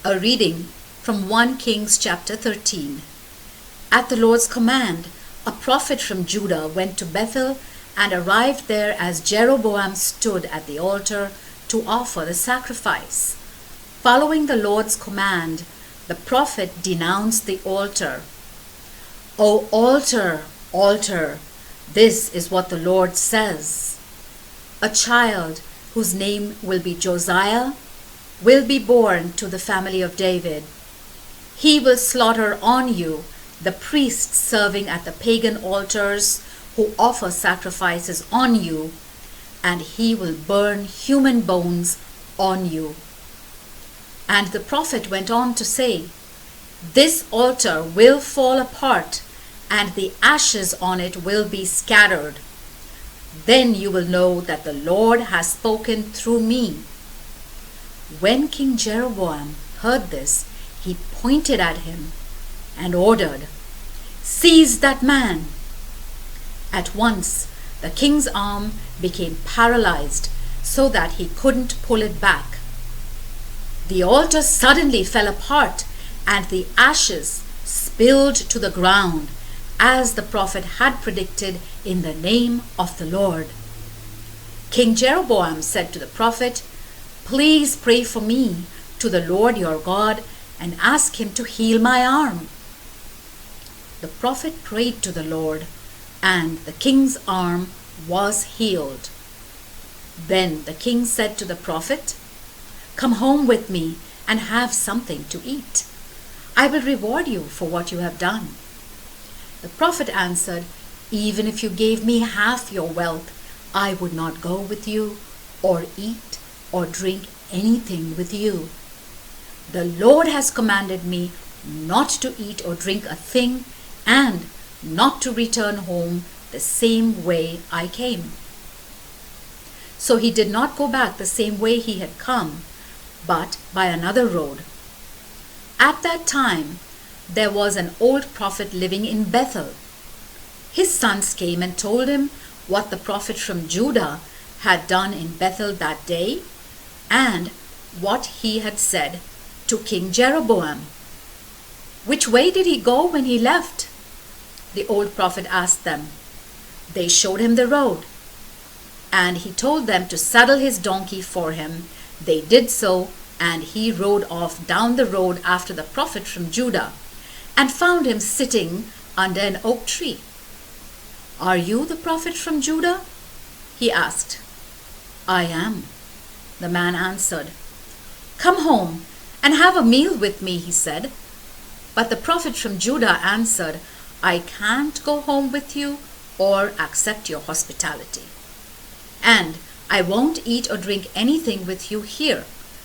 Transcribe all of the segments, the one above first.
A reading from 1 Kings chapter 13. At the Lord's command, a prophet from Judah went to Bethel and arrived there as Jeroboam stood at the altar to offer the sacrifice. Following the Lord's command, the prophet denounced the altar. "O altar, altar, this is what the Lord says. A child whose name will be Josiah will be born to the family of David. He will slaughter on you the priests serving at the pagan altars who offer sacrifices on you, and he will burn human bones on you." And the prophet went on to say, "This altar will fall apart, and the ashes on it will be scattered. Then you will know that the Lord has spoken through me." When King Jeroboam heard this, he pointed at him and ordered, "Seize that man!" At once, the king's arm became paralyzed so that he couldn't pull it back. The altar suddenly fell apart, and the ashes spilled to the ground, as the prophet had predicted in the name of the Lord. King Jeroboam said to the prophet, "Please pray for me to the Lord your God and ask him to heal my arm." The prophet prayed to the Lord, and the king's arm was healed. Then the king said to the prophet, "Come home with me and have something to eat. I will reward you for what you have done." The prophet answered, "Even if you gave me half your wealth, I would not go with you or eat or drink anything with you. The Lord has commanded me not to eat or drink a thing and not to return home the same way I came." So he did not go back the same way he had come, but by another road. At that time, there was an old prophet living in Bethel. His sons came and told him what the prophet from Judah had done in Bethel that day and what he had said to King Jeroboam. "Which way did he go when he left?" the old prophet asked them. They showed him the road, and he told them to saddle his donkey for him. They did so, and he rode off down the road after the prophet from Judah and found him sitting under an oak tree. "Are you the prophet from Judah?" he asked. "I am," the man answered. "Come home and have a meal with me," he said. But the prophet from Judah answered, "I can't go home with you or accept your hospitality. And I won't eat or drink anything with you here,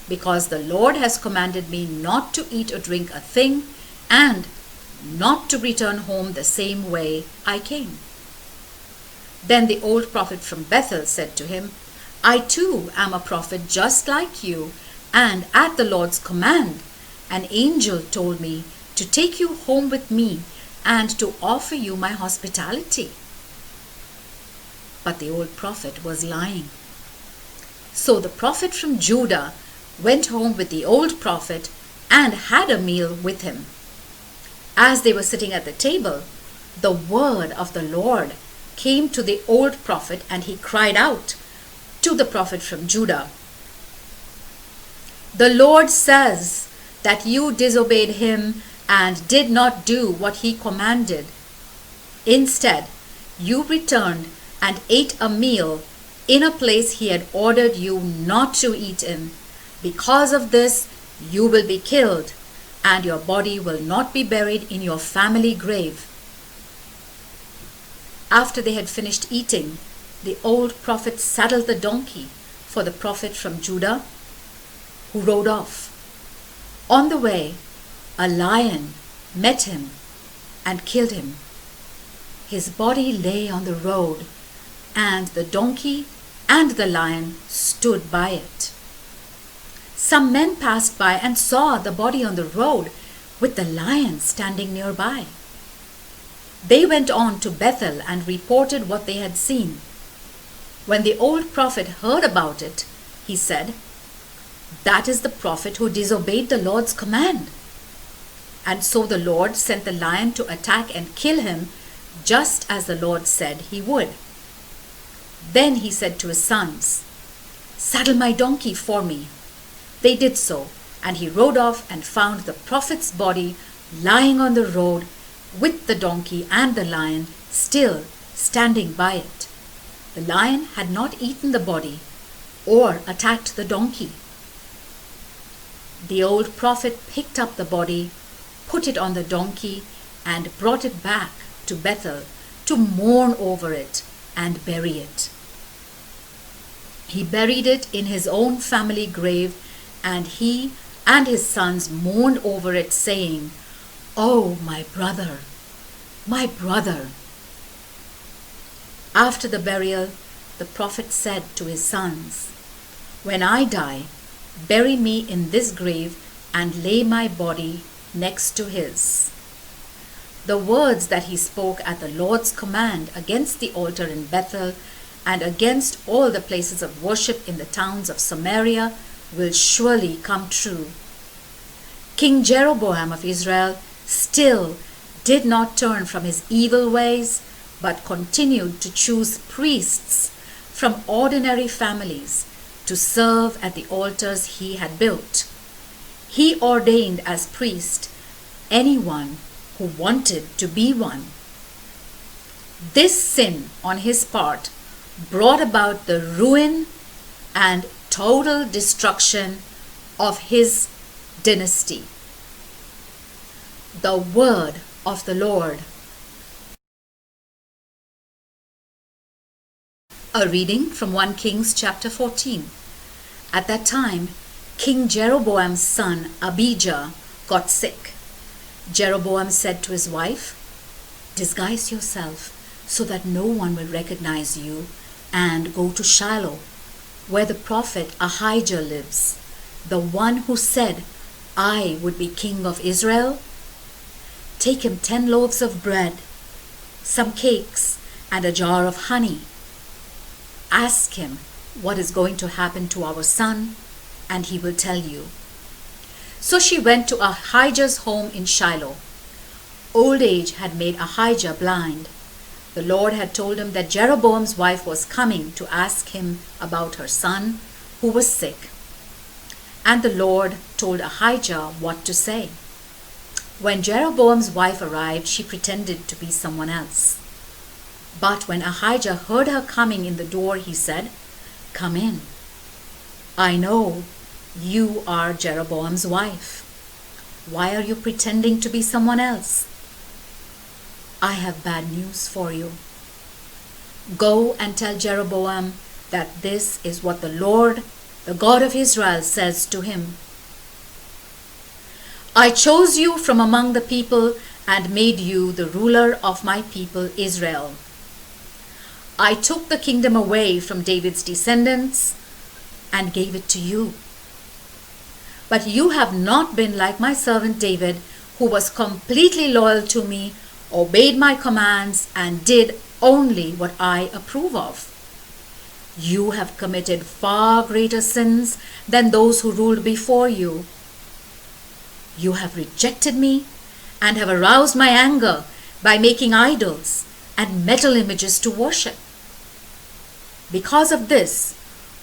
because the Lord has commanded me not to eat or drink a thing and not to return home the same way I came." Then the old prophet from Bethel said to him, "I too am a prophet just like you, and at the Lord's command, an angel told me to take you home with me and to offer you my hospitality." But the old prophet was lying. So the prophet from Judah went home with the old prophet and had a meal with him. As they were sitting at the table, the word of the Lord came to the old prophet, and he cried out to the prophet from Judah, "The Lord says that you disobeyed him and did not do what he commanded. Instead, you returned and ate a meal in a place he had ordered you not to eat in. Because of this, you will be killed, and your body will not be buried in your family grave." After they had finished eating, the old prophet saddled the donkey for the prophet from Judah, who rode off. On the way, a lion met him and killed him. His body lay on the road, and the donkey and the lion stood by it. Some men passed by and saw the body on the road with the lion standing nearby. They went on to Bethel and reported what they had seen. When the old prophet heard about it, he said, That is the prophet who disobeyed the Lord's command. And so the Lord sent the lion to attack and kill him, just as the Lord said he would. Then he said to his sons, "Saddle my donkey for me." They did so, and he rode off and found the prophet's body lying on the road with the donkey and the lion still standing by it. The lion had not eaten the body or attacked the donkey. The old prophet picked up the body, put it on the donkey, and brought it back to Bethel to mourn over it and bury it. He buried it in his own family grave, and he and his sons mourned over it, saying, "Oh, my brother, my brother." After the burial, the prophet said to his sons, "When I die, bury me in this grave and lay my body next to his." The words that he spoke at the Lord's command against the altar in Bethel and against all the places of worship in the towns of Samaria will surely come true. King Jeroboam of Israel still did not turn from his evil ways, but continued to choose priests from ordinary families to serve at the altars he had built. He ordained as priest anyone who wanted to be one. This sin on his part brought about the ruin and total destruction of his dynasty. The word of the Lord. A reading from 1 Kings chapter 14. At that time, King Jeroboam's son Abijah got sick. Jeroboam said to his wife, "Disguise yourself so that no one will recognize you, and go to Shiloh, where the prophet Ahijah lives, the one who said, 'I would be king of Israel.' Take him 10 loaves of bread, some cakes, and a jar of honey. Ask him what is going to happen to our son, and he will tell you." So she went to Ahijah's home in Shiloh. Old age had made Ahijah blind. The Lord had told him that Jeroboam's wife was coming to ask him about her son, who was sick. And the Lord told Ahijah what to say. When Jeroboam's wife arrived, she pretended to be someone else. But when Ahijah heard her coming in the door, he said, "Come in. I know you are Jeroboam's wife. Why are you pretending to be someone else? I have bad news for you. Go and tell Jeroboam that this is what the Lord, the God of Israel, says to him. I chose you from among the people and made you the ruler of my people Israel. I took the kingdom away from David's descendants and gave it to you. But you have not been like my servant David, who was completely loyal to me, obeyed my commands, and did only what I approve of. You have committed far greater sins than those who ruled before you. You have rejected me and have aroused my anger by making idols and metal images to worship. Because of this,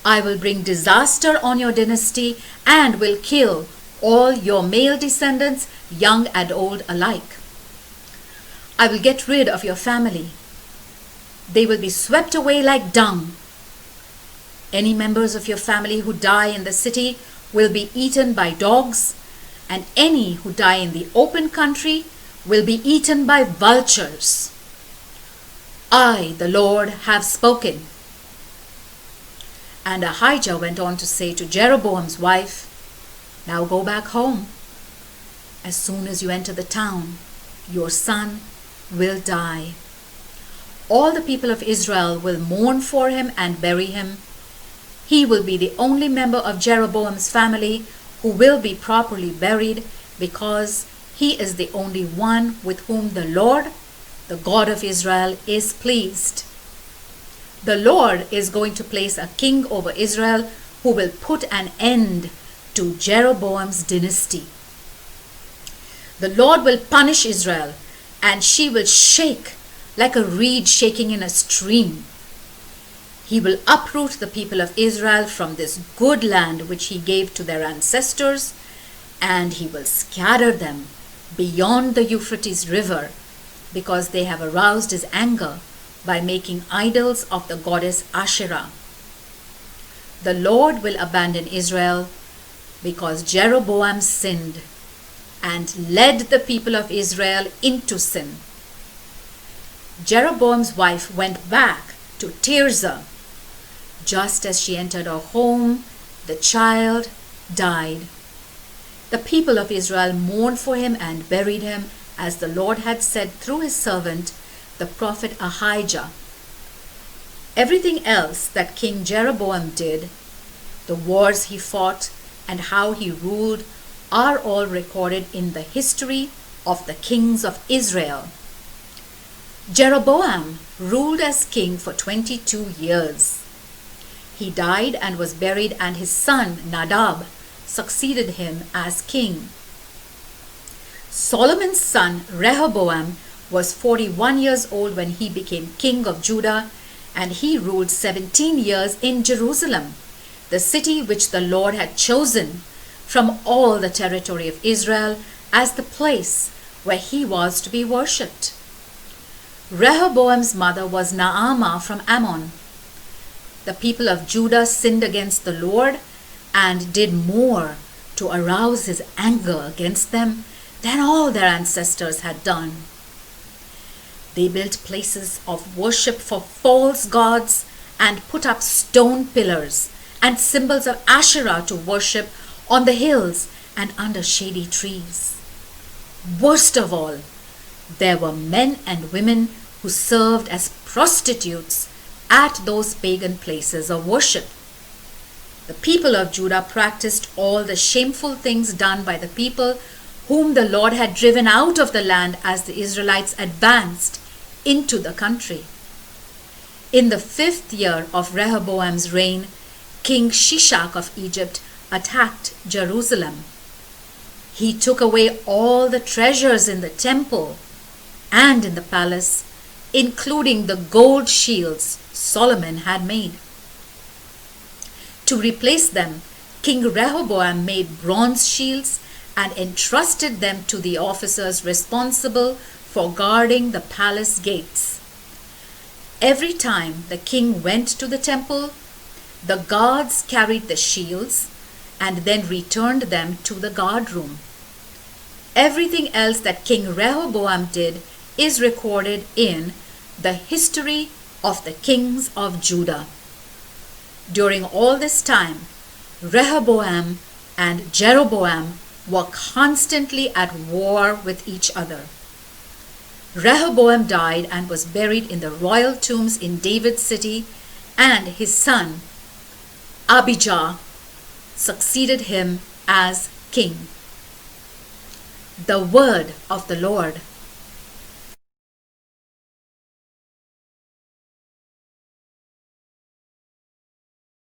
I will bring disaster on your dynasty and will kill all your male descendants, young and old alike. I will get rid of your family. They will be swept away like dung. Any members of your family who die in the city will be eaten by dogs, and any who die in the open country will be eaten by vultures. I, the Lord, have spoken. And Ahijah went on to say to Jeroboam's wife, Now go back home. As soon as you enter the town, your son will die. All the people of Israel will mourn for him and bury him. He will be the only member of Jeroboam's family who will be properly buried, because he is the only one with whom the Lord, the God of Israel, is pleased. The Lord is going to place a king over Israel who will put an end to Jeroboam's dynasty. The Lord will punish Israel, and she will shake like a reed shaking in a stream. He will uproot the people of Israel from this good land which he gave to their ancestors, and he will scatter them beyond the Euphrates River, because they have aroused his anger by making idols of the goddess Asherah. The Lord will abandon Israel because Jeroboam sinned and led the people of Israel into sin. Jeroboam's wife went back to Tirzah. Just as she entered her home, the child died. The people of Israel mourned for him and buried him, as the Lord had said through his servant, the prophet Ahijah. Everything else that King Jeroboam did, the wars he fought, and how he ruled, are all recorded in the history of the kings of Israel. Jeroboam ruled as king for 22 years. He died and was buried, and his son Nadab succeeded him as king. Solomon's son Rehoboam was 41 years old when he became king of Judah, and he ruled 17 years in Jerusalem, the city which the Lord had chosen from all the territory of Israel as the place where he was to be worshipped. Rehoboam's mother was Naamah from Ammon. The people of Judah sinned against the Lord and did more to arouse his anger against them than all their ancestors had done. They built places of worship for false gods and put up stone pillars and symbols of Asherah to worship on the hills and under shady trees. Worst of all, there were men and women who served as prostitutes at those pagan places of worship. The people of Judah practiced all the shameful things done by the people whom the Lord had driven out of the land as the Israelites advanced into the country. In the 5th year of Rehoboam's reign, King Shishak of Egypt attacked Jerusalem. He took away all the treasures in the temple and in the palace, including the gold shields Solomon had made. To replace them, King Rehoboam made bronze shields and entrusted them to the officers responsible for guarding the palace gates. Every time the king went to the temple, the guards carried the shields and then returned them to the guard room. Everything else that King Rehoboam did is recorded in the history of the kings of Judah. During all this time, Rehoboam and Jeroboam were constantly at war with each other. Rehoboam died and was buried in the royal tombs in David's city, and his son Abijah succeeded him as king. The word of the Lord.